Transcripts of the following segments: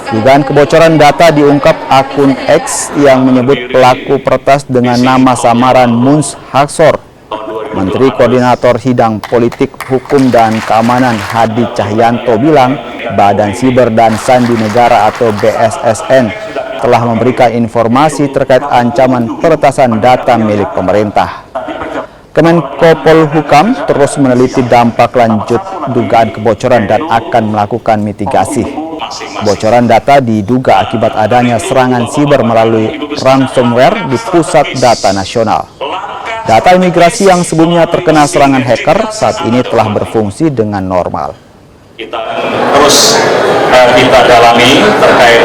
Dugaan kebocoran data diungkap akun X yang menyebut pelaku peretas dengan nama samaran Muns Haksor. Menteri Koordinator Bidang Politik, Hukum, dan Keamanan Hadi Cahyanto bilang Badan Siber dan Sandi Negara atau BSSN telah memberikan informasi terkait ancaman peretasan data milik pemerintah. Kemenko Polhukam terus meneliti dampak lanjut dugaan kebocoran dan akan melakukan mitigasi. Kebocoran data diduga akibat adanya serangan siber melalui ransomware di Pusat Data Nasional. Data imigrasi yang sebelumnya terkena serangan hacker saat ini telah berfungsi dengan normal. Kita terus kita dalami terkait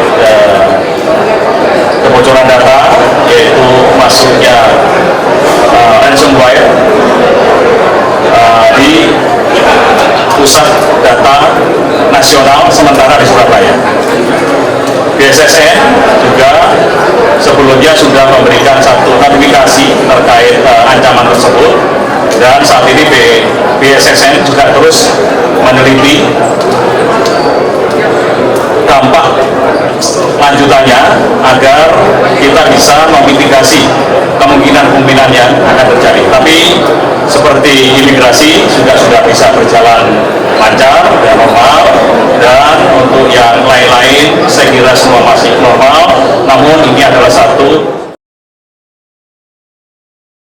kebocoran data, yaitu masuknya ransomware di Pusat Data Nasional sementara di Surabaya. BSSN juga sebelumnya sudah memberikan satu notifikasi terkait ancaman tersebut, dan saat ini BSSN juga terus meneliti dampak lanjutannya agar kita bisa memitigasi kemungkinan-kemungkinan yang akan terjadi. Tapi seperti imigrasi sudah bisa berjalan lancar dan normal, dan untuk yang lain-lain saya kira semua masih normal, namun ini adalah satu